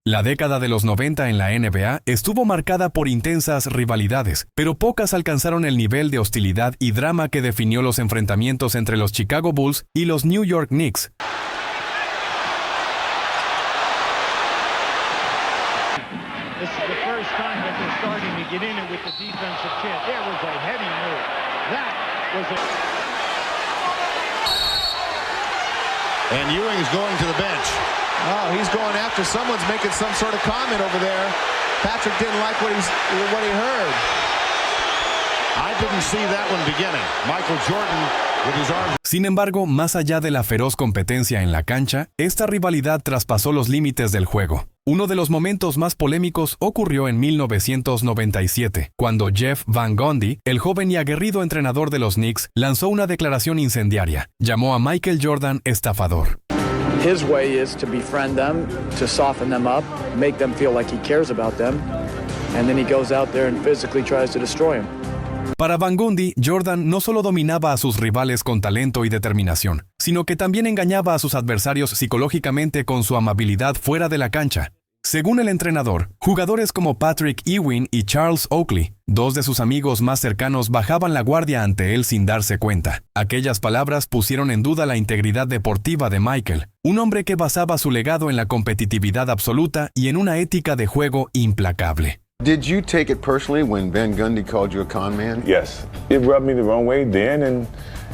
La década de los 90 en la NBA estuvo marcada por intensas rivalidades, pero pocas alcanzaron el nivel de hostilidad y drama que definió los enfrentamientos entre los Chicago Bulls y los New York Knicks. And Ewing's going to the bench. Oh, he's going after someone's making some sort of comment over there. Patrick didn't like what he heard. I didn't see that one beginning. Michael Jordan with his arms. Sin embargo, más allá de la feroz competencia en la cancha, esta rivalidad traspasó los límites del juego. Uno de los momentos más polémicos ocurrió en 1997, cuando Jeff Van Gundy, el joven y aguerrido entrenador de los Knicks, lanzó una declaración incendiaria. Llamó a Michael Jordan estafador. His way is to befriend them, to soften them up, make them feel like he cares about them, and then he goes out there and physically tries to destroy them. Para Van Gundy, Jordan no solo dominaba a sus rivales con talento y determinación, sino que también engañaba a sus adversarios psicológicamente con su amabilidad fuera de la cancha. Según el entrenador, jugadores como Patrick Ewing y Charles Oakley, dos de sus amigos más cercanos, bajaban la guardia ante él sin darse cuenta. Aquellas palabras pusieron en duda la integridad deportiva de Michael, un hombre que basaba su legado en la competitividad absoluta y en una ética de juego implacable. Did you take it personally when Van Gundy called you a con man? Yes. It rubbed me the wrong way then, and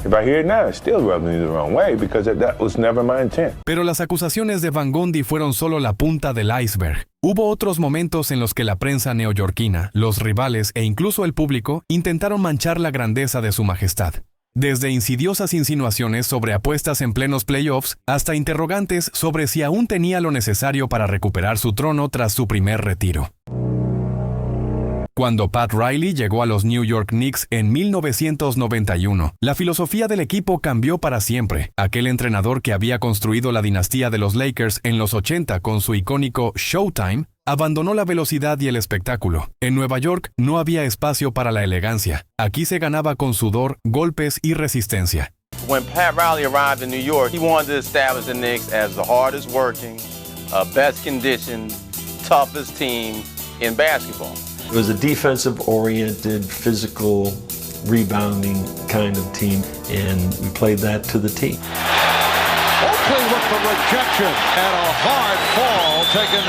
if I hear it now, it still rubs me the wrong way because that was never my intent. Pero las acusaciones de Van Gundy fueron solo la punta del iceberg. Hubo otros momentos en los que la prensa neoyorquina, los rivales e incluso el público intentaron manchar la grandeza de su majestad. Desde insidiosas insinuaciones sobre apuestas en plenos playoffs hasta interrogantes sobre si aún tenía lo necesario para recuperar su trono tras su primer retiro. Cuando Pat Riley llegó a los New York Knicks en 1991, la filosofía del equipo cambió para siempre. Aquel entrenador que había construido la dinastía de los Lakers en los 80 con su icónico Showtime, abandonó la velocidad y el espectáculo. En Nueva York no había espacio para la elegancia. Aquí se ganaba con sudor, golpes y resistencia. When Pat Riley arrived in New York, he wanted to establish the Knicks as the hardest working, best conditioned, toughest team in basketball. It was a defensive-oriented, physical, rebounding kind of team, and we played that to the T. Oakley with the rejection and a hard fall taken.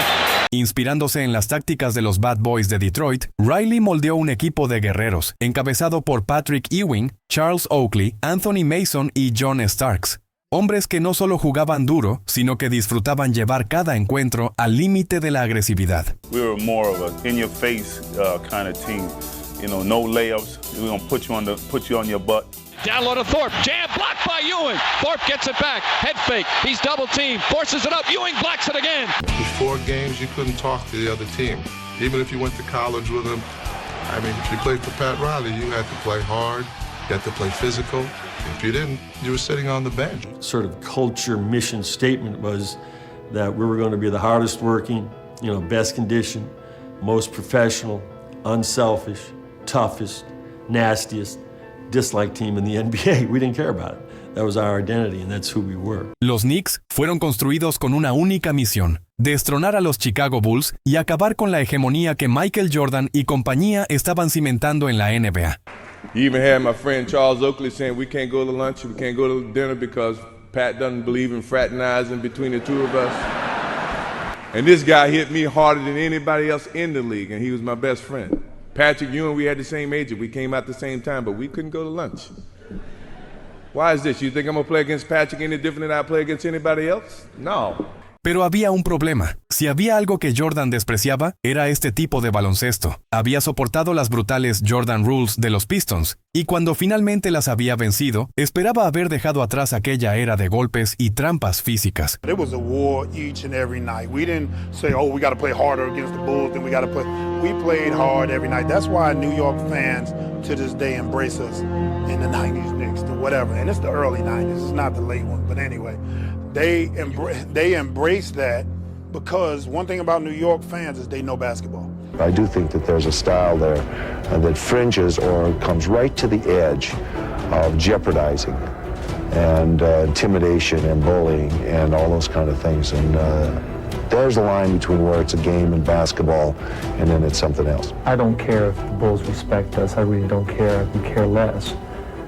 Inspirándose en las tácticas de los Bad Boys de Detroit, Riley moldeó un equipo de guerreros, encabezado por Patrick Ewing, Charles Oakley, Anthony Mason y John Starks. Hombres que no solo jugaban duro, sino que disfrutaban llevar cada encuentro al límite de la agresividad. We were more of a in-your-face kind of team. You know, no layups. We're gonna put you on your butt. Down low to Thorpe. Jam blocked by Ewing. Thorpe gets it back. Head fake. He's double teamed. Forces it up. Ewing blocks it again. Before games, you couldn't talk to the other team. Even if you went to college with them. I mean, if you played for Pat Riley, you had to play hard. You had to play physical. If you didn't, you were sitting on the bench. Sort of culture mission statement was that we were going to be the hardest working, best conditioned, most professional, unselfish, toughest, nastiest, disliked team in the NBA. We didn't care about it. That was our identity, and that's who we were. Los Knicks fueron construidos con una única misión: destronar a los Chicago Bulls y acabar con la hegemonía que Michael Jordan y compañía estaban cimentando en la NBA. You even had my friend Charles Oakley saying we can't go to lunch, we can't go to dinner because Pat doesn't believe in fraternizing between the two of us. And this guy hit me harder than anybody else in the league, and he was my best friend. Patrick Ewing, we had the same agent. We came out the same time, but we couldn't go to lunch. Why is this? You think I'm going to play against Patrick any different than I play against anybody else? No. Pero había un problema. Si había algo que Jordan despreciaba, era este tipo de baloncesto. Había soportado las brutales Jordan Rules de los Pistons, y cuando finalmente las había vencido, esperaba haber dejado atrás aquella era de golpes y trampas físicas. It was a war each and every night. We didn't say, oh, we got to play harder against the Bulls than we got to play. We played hard every night. That's why New York fans to this day embrace us in the 90s, Knicks, the whatever. And it's the early 90s. It's not the late one. But anyway, they embrace that because one thing about New York fans is they know basketball. I do think that there's a style there that fringes or comes right to the edge of jeopardizing and intimidation and bullying and all those kind of things. And There's a line between where it's a game in basketball and then it's something else. I don't care if the Bulls respect us. I really don't care. I care less.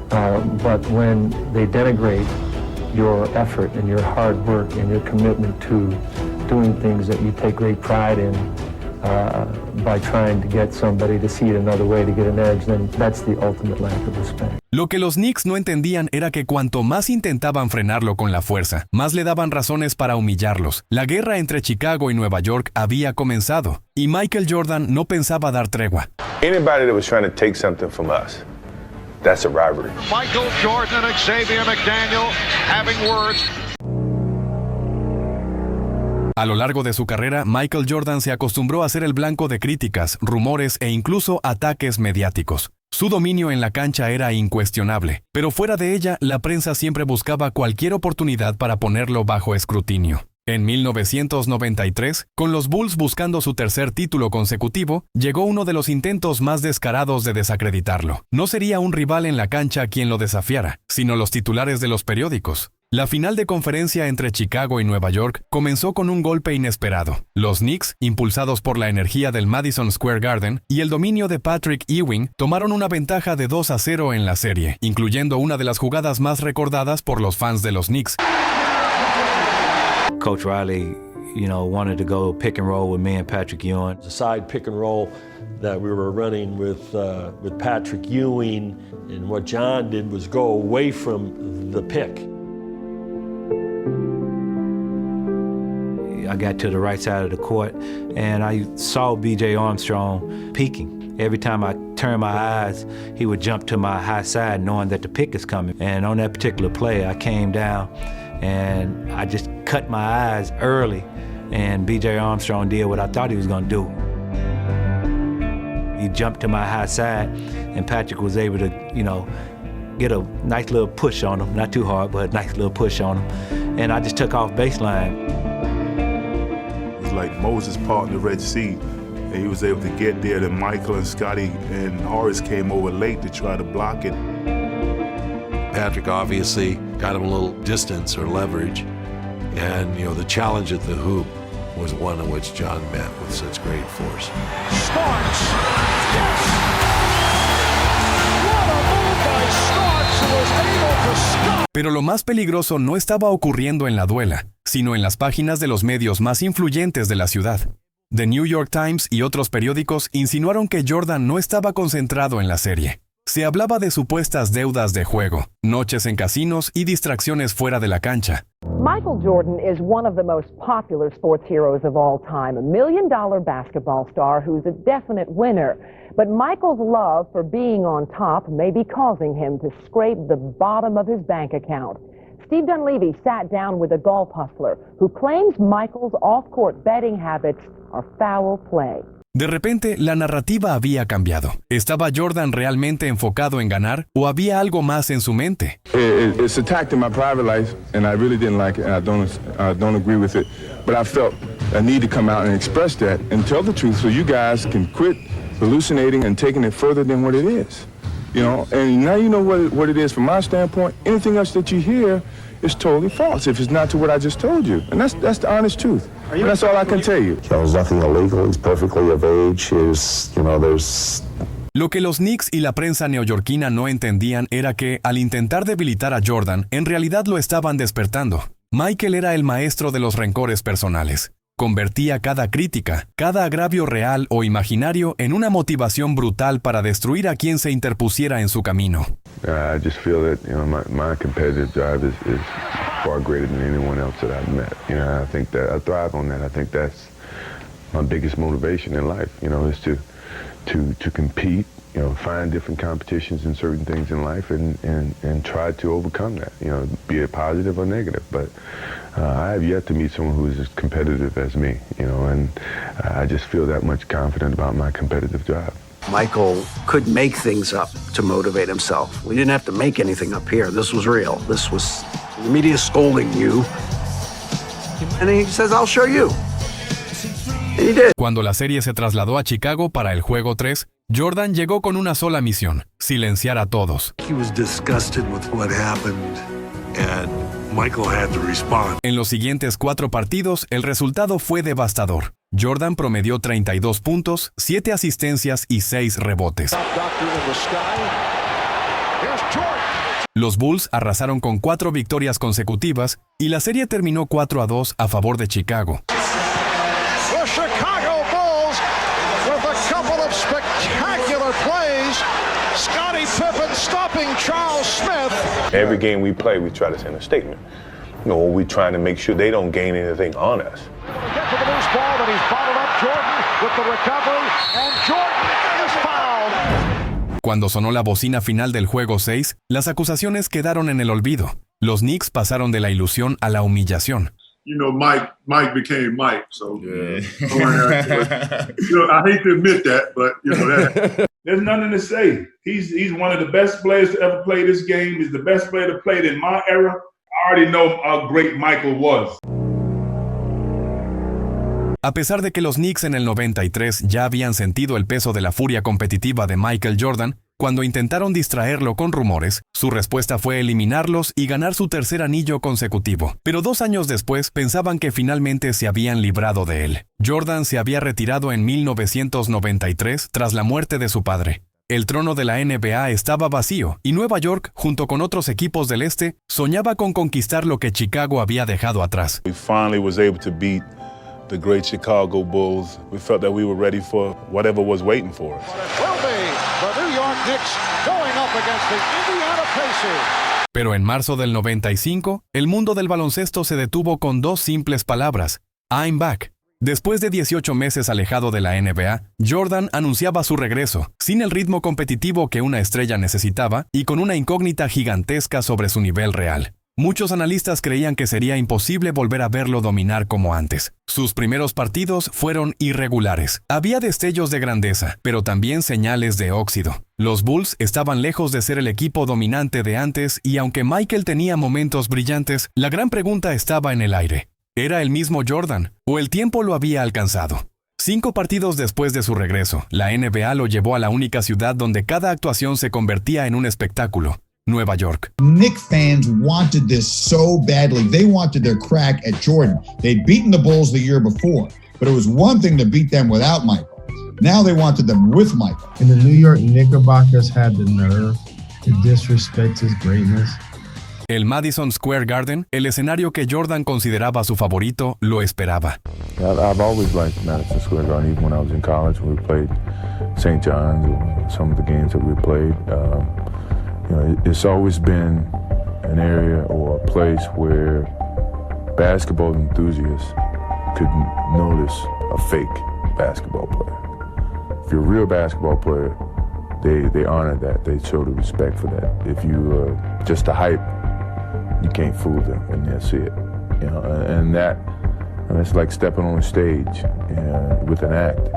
But when they denigrate your effort and your hard work and your commitment to doing things that you take great pride in by trying to get somebody to see it another way to get an edge, then that's the ultimate lack of respect. Lo que los Knicks no entendían era que cuanto más intentaban frenarlo con la fuerza, más le daban razones para humillarlos. La guerra entre Chicago y Nueva York había comenzado, y Michael Jordan no pensaba dar tregua. Anybody that was trying to take something from us, that's a rivalry. Michael Jordan and Xavier McDaniel having words. A lo largo de su carrera, Michael Jordan se acostumbró a ser el blanco de críticas, rumores e incluso ataques mediáticos. Su dominio en la cancha era incuestionable, pero fuera de ella, la prensa siempre buscaba cualquier oportunidad para ponerlo bajo escrutinio. En 1993, con los Bulls buscando su tercer título consecutivo, llegó uno de los intentos más descarados de desacreditarlo. No sería un rival en la cancha quien lo desafiara, sino los titulares de los periódicos. La final de conferencia entre Chicago y Nueva York comenzó con un golpe inesperado. Los Knicks, impulsados por la energía del Madison Square Garden y el dominio de Patrick Ewing, tomaron una ventaja de 2-0 en la serie, incluyendo una de las jugadas más recordadas por los fans de los Knicks. Coach Riley, wanted to go pick and roll with me and Patrick Ewing. The side pick and roll that we were running with Patrick Ewing, and what John did was go away from the pick. I got to the right side of the court, and I saw B.J. Armstrong peeking. Every time I turned my eyes, he would jump to my high side knowing that the pick is coming. And on that particular play, I came down, and I just cut my eyes early, and B.J. Armstrong did what I thought he was going to do. He jumped to my high side, and Patrick was able to, get a nice little push on him. Not too hard, but a nice little push on him. And I just took off baseline. Like Moses parting the Red Sea, and he was able to get there. Then Michael and Scotty and Horace came over late to try to block it. Patrick obviously got him a little distance or leverage, and the challenge at the hoop was one in which John met with such great force. Starks, yes! What a move by Starks, who was able to stop. Pero lo más peligroso no estaba ocurriendo en la duela, sino en las páginas de los medios más influyentes de la ciudad. The New York Times y otros periódicos insinuaron que Jordan no estaba concentrado en la serie. Se hablaba de supuestas deudas de juego, noches en casinos y distracciones fuera de la cancha. Michael Jordan is one of the most popular sports heroes of all time, a $1 million basketball star who's a definite winner. But Michael's love for being on top may be causing him to scrape the bottom of his bank account. Steve Dunleavy sat down with a golf hustler who claims Michael's off-court betting habits are foul play. De repente, la narrativa había cambiado. ¿Estaba Jordan realmente enfocado en ganar o había algo más en su mente? It's attacked in my private life, and I really didn't like it, and I don't agree with it. But I felt a need to come out and express that and tell the truth so you guys can quit hallucinating and taking it further than what it is. And now you know what it is from my standpoint. Anything else that you hear is totally false if it's not to what I just told you. And that's the honest truth. And that's all I can tell you. There's nothing illegal. He's perfectly of age. There's... Lo que los Knicks y la prensa neoyorquina no entendían era que, al intentar debilitar a Jordan, en realidad lo estaban despertando. Michael era el maestro de los rencores personales. Convertía cada crítica, cada agravio real o imaginario en una motivación brutal para destruir a quien se interpusiera en su camino. I just feel that my competitive drive is far greater than anyone else that I've met. I think that I thrive on that. I think that's my biggest motivation in life. Is to compete. Find different competitions in certain things in life and try to overcome that. Be it positive or negative. But I have yet to meet someone who is as competitive as me. And I just feel that much confident about my competitive drive. Michael could make things up to motivate himself. We didn't have to make anything up here. This was real. This was the media scolding you. And he says, I'll show you. And he did. Cuando la serie se trasladó a Chicago para el Juego 3, Jordan llegó con una sola misión: silenciar a todos. He was disgusted with what happened, and Michael had to respond. En los siguientes 4 partidos, el resultado fue devastador. Jordan promedió 32 puntos, 7 asistencias y 6 rebotes. Los Bulls arrasaron con 4 victorias consecutivas y la serie terminó 4-2 a favor de Chicago. The Chicago Bulls with a couple of spectacular plays. Scottie Pippen stopping Charles Smith. Every game we play, we try to send a statement. You know, we're trying to make sure they don't gain anything on us. Get to the loose ball, but he's bottled up Jordan with the recovery, and Jordan is fouled. Cuando sonó la bocina final del juego 6, las acusaciones quedaron en el olvido. Los Knicks pasaron de la ilusión a la humillación. You know, Mike became Mike, so you know, I hate to admit that, but you know that. There's nothing to say. He's one of the best players to ever play this game. He's the best player to play it in my era. I already know how great Michael was. A pesar de que los Knicks en el 93 ya habían sentido el peso de la furia competitiva de Michael Jordan, cuando intentaron distraerlo con rumores, su respuesta fue eliminarlos y ganar su tercer anillo consecutivo. Pero 2 años después pensaban que finalmente se habían librado de él. Jordan se había retirado en 1993 tras la muerte de su padre. El trono de la NBA estaba vacío y Nueva York, junto con otros equipos del este, soñaba con conquistar lo que Chicago había dejado atrás. We finally was able to beat the great Chicago Bulls. We felt that we were ready for whatever was waiting for us. Will be the New York Knicks going up against the Indiana Pacers. Pero en marzo del 95, el mundo del baloncesto se detuvo con 2 simples palabras: I'm back. Después de 18 meses alejado de la NBA, Jordan anunciaba su regreso, sin el ritmo competitivo que una estrella necesitaba y con una incógnita gigantesca sobre su nivel real. Muchos analistas creían que sería imposible volver a verlo dominar como antes. Sus primeros partidos fueron irregulares. Había destellos de grandeza, pero también señales de óxido. Los Bulls estaban lejos de ser el equipo dominante de antes y aunque Michael tenía momentos brillantes, la gran pregunta estaba en el aire. ¿Era el mismo Jordan o el tiempo lo había alcanzado? 5 partidos después de su regreso, la NBA lo llevó a la única ciudad donde cada actuación se convertía en un espectáculo: Nueva York. Knicks fans wanted this so badly. They wanted their crack at Jordan. They'd beaten the Bulls the year before, but it was one thing to beat them without Michael. Now they wanted them with Michael. And the New York Knickerbockers had the nerve to disrespect his greatness. El Madison Square Garden, el escenario que Jordan consideraba su favorito, lo esperaba. I've always liked Madison Square Garden, even when I was in college, when we played St. John's, or some of the games that we played. You know, it's always been an area or a place where basketball enthusiasts could notice a fake basketball player. If you're a real basketball player, they honor that. They show the respect for that. If you just a hype, you can't fool them, and they'll see it. You know, and that, and it's like stepping on a stage with an act,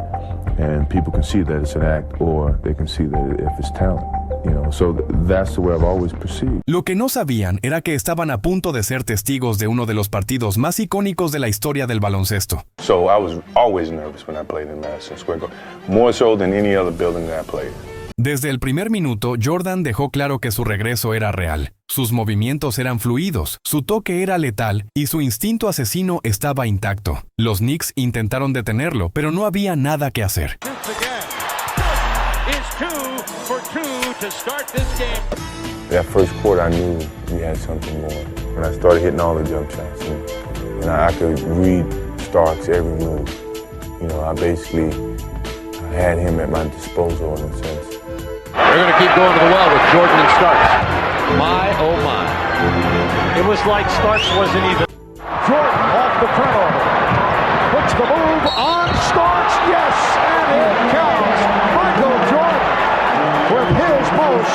and people can see that it's an act, or they can see that if it's talent. You know, so that's the way I've always perceived. Lo que no sabían era que estaban a punto de ser testigos de uno de los partidos más icónicos de la historia del baloncesto. So I was always nervous when I played in Madison Square Garden, more so than any other building that I played. Desde el primer minuto, Jordan dejó claro que su regreso era real. Sus movimientos eran fluidos, su toque era letal y su instinto asesino estaba intacto. Los Knicks intentaron detenerlo, pero no había nada que hacer. That first quarter, I knew we had something going. When I started hitting all the jump shots, and I could read Starks every move. You know, I basically had him at my disposal in a sense. They're going to keep going to the well with Jordan and Starks. My, oh my. It was like Starks wasn't even. Jordan off the turnover. Puts the move on Starks. Yes, and it counts. Michael Jordan with his most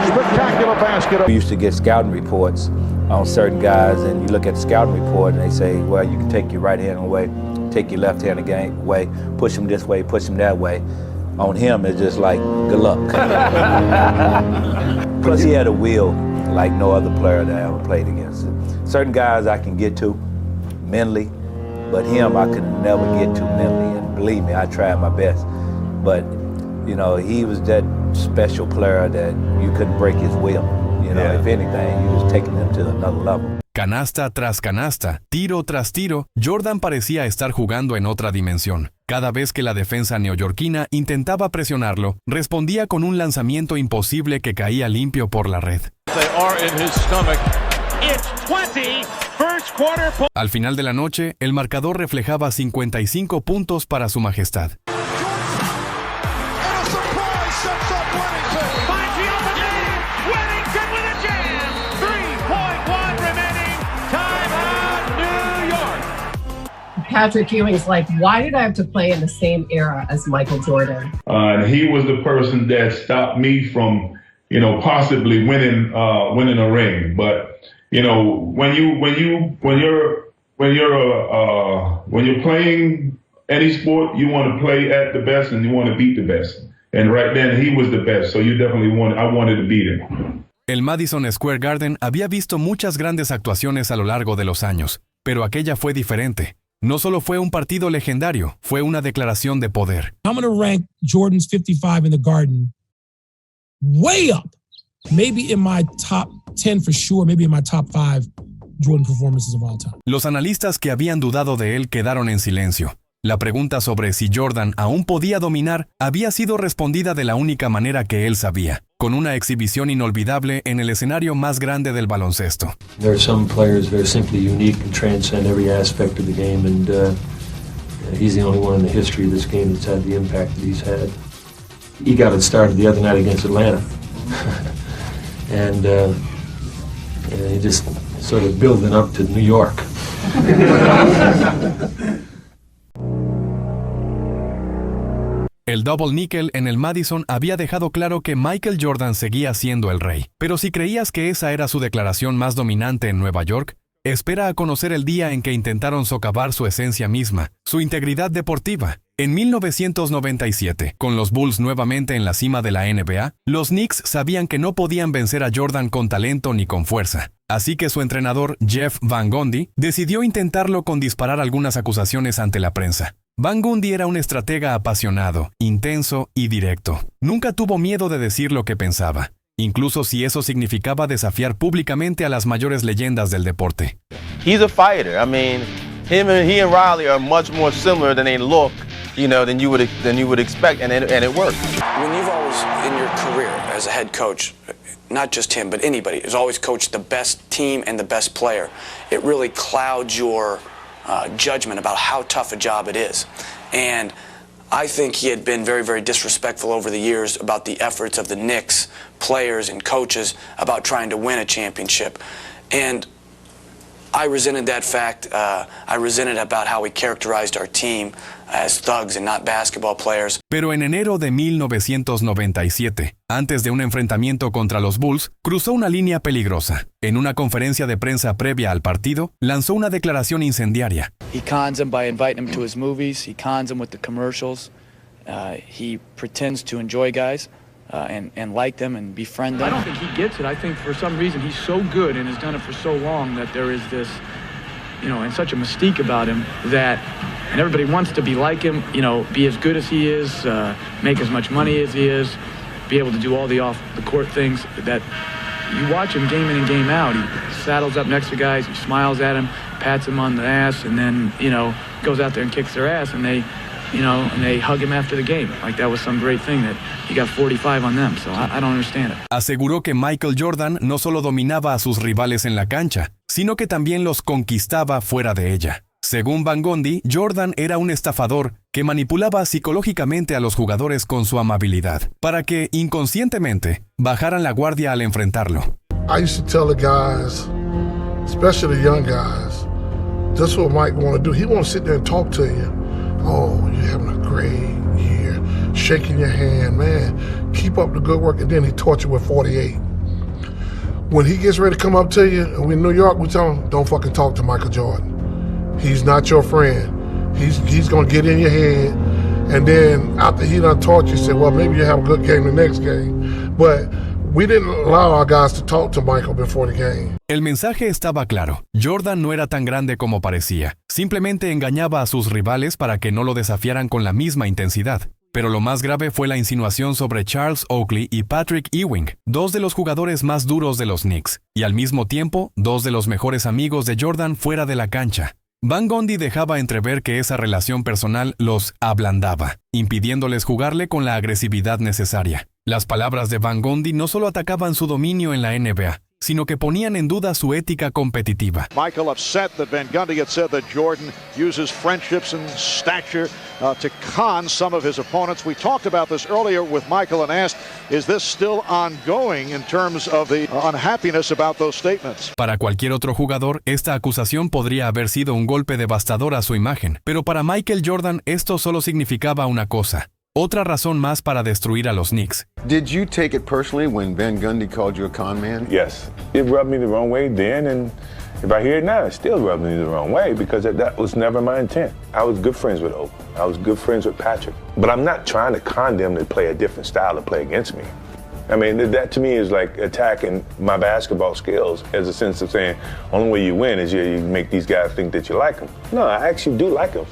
spectacular basket. We used to get scouting reports on certain guys, and you look at the scouting report and they say, well, you can take your right hand away, take your left hand away, push him this way, push him that way. On him, it's just like, good luck. Plus, he had a will like no other player that I ever played against. Certain guys I can get to mentally, but him I could never get to mentally. And believe me, I tried my best. But, you know, he was that special player that you couldn't break his will. You know, if anything, he was taking him to another level. Canasta tras canasta, tiro tras tiro, Jordan parecía estar jugando en otra dimensión. Cada vez que la defensa neoyorquina intentaba presionarlo, respondía con un lanzamiento imposible que caía limpio por la red. Al final de la noche, el marcador reflejaba 55 puntos para su majestad. Patrick Ewing's like, why did I have to play in the same era as Michael Jordan? And he was the person that stopped me from, possibly winning a ring. But when you're playing any sport, you want to play at the best and you want to beat the best. And right then he was the best, so I wanted to beat him. El Madison Square Garden había visto muchas grandes actuaciones a lo largo de los años, pero aquella fue diferente. No solo fue un partido legendario, fue una declaración de poder. I'm going to rank Jordan's 55 in the Garden way up. Maybe in my top 10 for sure, maybe in my top 5 Jordan performances of all time. Los analistas que habían dudado de él quedaron en silencio. La pregunta sobre si Jordan aún podía dominar había sido respondida de la única manera que él sabía, con una exhibición inolvidable en el escenario más grande del baloncesto. There are some players that are simply unique and transcend every aspect of the game, and he's the only one in the history of this game that's had the impact that he's had. He got it started the other night against Atlanta, and he just sort of building up to New York. El double nickel en el Madison había dejado claro que Michael Jordan seguía siendo el rey. Pero si creías que esa era su declaración más dominante en Nueva York, espera a conocer el día en que intentaron socavar su esencia misma, su integridad deportiva. En 1997, con los Bulls nuevamente en la cima de la NBA, los Knicks sabían que no podían vencer a Jordan con talento ni con fuerza. Así que su entrenador, Jeff Van Gundy, decidió intentarlo con disparar algunas acusaciones ante la prensa. Van Gundy era un estratega apasionado, intenso y directo. Nunca tuvo miedo de decir lo que pensaba, incluso si eso significaba desafiar públicamente a las mayores leyendas del deporte. He's a fighter. I mean, he and Riley are much more similar than they look, than you would expect, and it worked. When you've always, in your career as a head coach, not just him, but anybody, has always coached the best team and the best player, it really clouds your judgment about how tough a job it is. And I think he had been very, very disrespectful over the years about the efforts of the Knicks players and coaches about trying to win a championship. And I resented that fact. I resented about how he characterized our team as thugs and not basketball players. Pero en enero de 1997, antes de un enfrentamiento contra los Bulls, cruzó una línea peligrosa. En una conferencia de prensa previa al partido, lanzó una declaración incendiaria. He cons them by inviting them to his movies. He cons them with the commercials. He pretends to enjoy guys and like them and befriend them. I don't think he gets it. I think for some reason he's so good and has done it for so long that there is this, and such a mystique about him that and everybody wants to be like him, be as good as he is, make as much money as he is, be able to do all the off-the-court things that you watch him game in and game out. He saddles up next to guys, he smiles at him, pats him on the ass, and then, goes out there and kicks their ass, and they hug him after the game. Like that was some great thing that he got 45 on them, so I don't understand it. Aseguró que Michael Jordan no solo dominaba a sus rivales en la cancha, sino que también los conquistaba fuera de ella. Según Van Gundy, Jordan era un estafador que manipulaba psicológicamente a los jugadores con su amabilidad, para que, inconscientemente, bajaran la guardia al enfrentarlo. I used to tell the guys, especially the young guys, this is what Mike want to do. He want to sit there and talk to you. Oh, you're having a great year. Shaking your hand, man. Keep up the good work. And then he taught you with 48. When he gets ready to come up to you, and we in New York, we tell him, don't fucking talk to Michael Jordan. He's not your friend. He's going to get in your head. And then after he done taught you, say, well, maybe you have a good game the next game. But we didn't allow our guys to talk to Michael before the game. El mensaje estaba claro. Jordan no era tan grande como parecía. Simplemente engañaba a sus rivales para que no lo desafiaran con la misma intensidad. Pero lo más grave fue la insinuación sobre Charles Oakley y Patrick Ewing, dos de los jugadores más duros de los Knicks, y al mismo tiempo, dos de los mejores amigos de Jordan fuera de la cancha. Van Gundy dejaba entrever que esa relación personal los ablandaba, impidiéndoles jugarle con la agresividad necesaria. Las palabras de Van Gundy no solo atacaban su dominio en la NBA, sino que ponían en duda su ética competitiva. Michael upset that Van Gundy had said that Jordan uses friendships and stature to con some of his opponents. We talked about this earlier with Michael and asked, is this still ongoing in terms of the unhappiness about those statements? Para cualquier otro jugador, esta acusación podría haber sido un golpe devastador a su imagen, pero para Michael Jordan esto solo significaba una cosa. Otra razón más para destruir a los Knicks. Did you take it personally when Van Gundy called you a con man? Yes. It rubbed me the wrong way then, and if I hear it now, it still rubs me the wrong way because that was never my intent. I was good friends with Oak. I was good friends with Patrick. But I'm not trying to con them to play a different style to play against me. I mean, that to me is like attacking my basketball skills as a sense of saying, only way you win is you make these guys think that you like them. No, I actually do like them.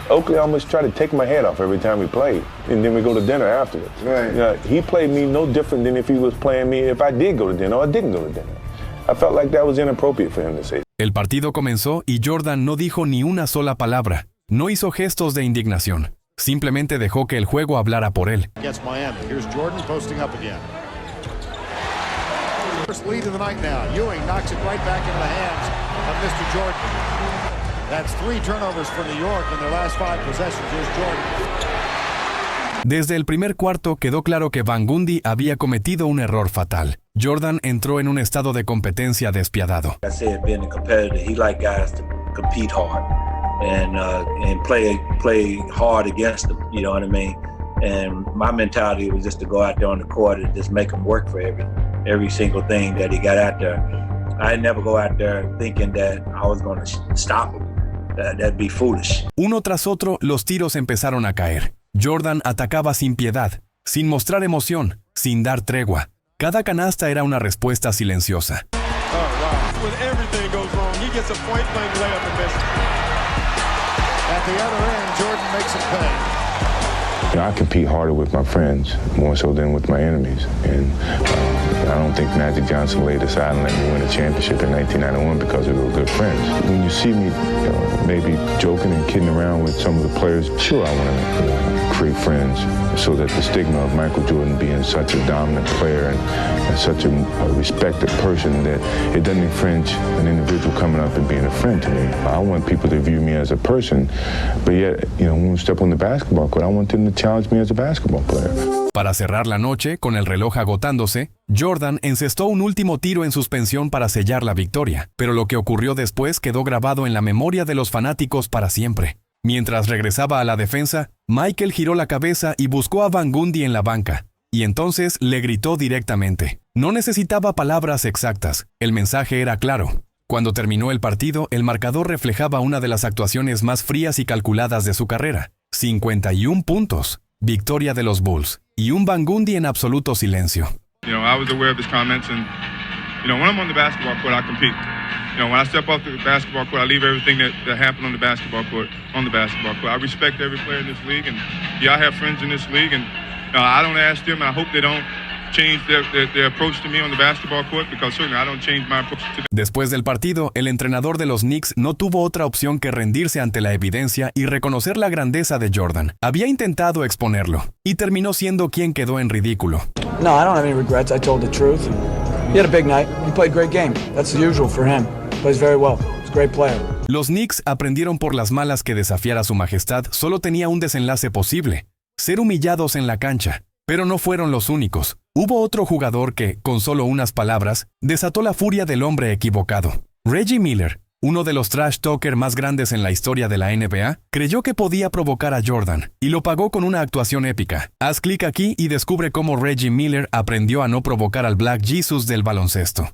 Oakley almost tried to take my head off every time we played, and then we go to dinner afterwards. Right. You know, he played me no different than if he was playing me if I did go to dinner or I didn't go to dinner. I felt like that was inappropriate for him to say. El partido comenzó y Jordan no dijo ni una sola palabra. No hizo gestos de indignación. Simplemente dejó que el juego hablara por él. Against Miami. Here's Jordan posting up again. First lead of the night now. Ewing knocks it right back into the hands of Mr. Jordan. That's 3 turnovers for New York in their last 5 possessions. Here's Jordan. Desde el primer cuarto quedó claro que Van Gundy había cometido un error fatal. Jordan entró en un estado de competencia despiadado. I said, being a competitor, he like guys to compete hard and play hard against them. You know what I mean? And my mentality was just to go out there on the court and just make him work for every single thing that he got out there. I never go out there thinking that I was going to stop him. That'd be foolish. Uno tras otro, los tiros empezaron a caer. Jordan atacaba sin piedad, sin mostrar emoción, sin dar tregua. Cada canasta era una respuesta silenciosa. Oh, wow. When everything goes wrong, he gets a point-blank layup and misses. At the other end, Jordan makes a pay. You know, I compete harder with my friends more so than with my enemies. And I don't think Magic Johnson laid aside and let me win a championship in 1991 because we were good friends. When you see me maybe joking and kidding around with some of the players, sure, I want to create friends so that the stigma of Michael Jordan being such a dominant player and such a respected person that it doesn't infringe an individual coming up and being a friend to me. I want people to view me as a person, but yet, you know, when we step on the basketball court, I want them to challenge me as a basketball player. Para cerrar la noche, con el reloj agotándose, Jordan encestó un último tiro en suspensión para sellar la victoria, pero lo que ocurrió después quedó grabado en la memoria de los fanáticos para siempre. Mientras regresaba a la defensa, Michael giró la cabeza y buscó a Van Gundy en la banca, y entonces le gritó directamente. No necesitaba palabras exactas, el mensaje era claro. Cuando terminó el partido, el marcador reflejaba una de las actuaciones más frías y calculadas de su carrera. 51 puntos, victoria de los Bulls, y un Van Gundy en absoluto silencio. You know, I was aware of his comments, and you know, when I'm on the basketball court, I compete. You know, when I step off the basketball court, I leave everything that happened on the basketball court. I respect every player in this league, and yeah, I have friends in this league, and I don't ask them, and I hope they don't change their approach to me on the basketball court, because certainly I don't change my approach to them. Después del partido, el entrenador de los Knicks no tuvo otra opción que rendirse ante la evidencia y reconocer la grandeza de Jordan. Había intentado exponerlo, y terminó siendo quien quedó en ridículo. No, I don't have any regrets. I told the truth. He had a big night. He played a great game. That's the usual for him. Plays very well. He's a great player. Los Knicks aprendieron por las malas que desafiar a su majestad solo tenía un desenlace posible: ser humillados en la cancha. Pero no fueron los únicos. Hubo otro jugador que, con solo unas palabras, desató la furia del hombre equivocado. Reggie Miller, uno de los trash talker más grandes en la historia de la NBA, creyó que podía provocar a Jordan, y lo pagó con una actuación épica. Haz clic aquí y descubre cómo Reggie Miller aprendió a no provocar al Black Jesus del baloncesto.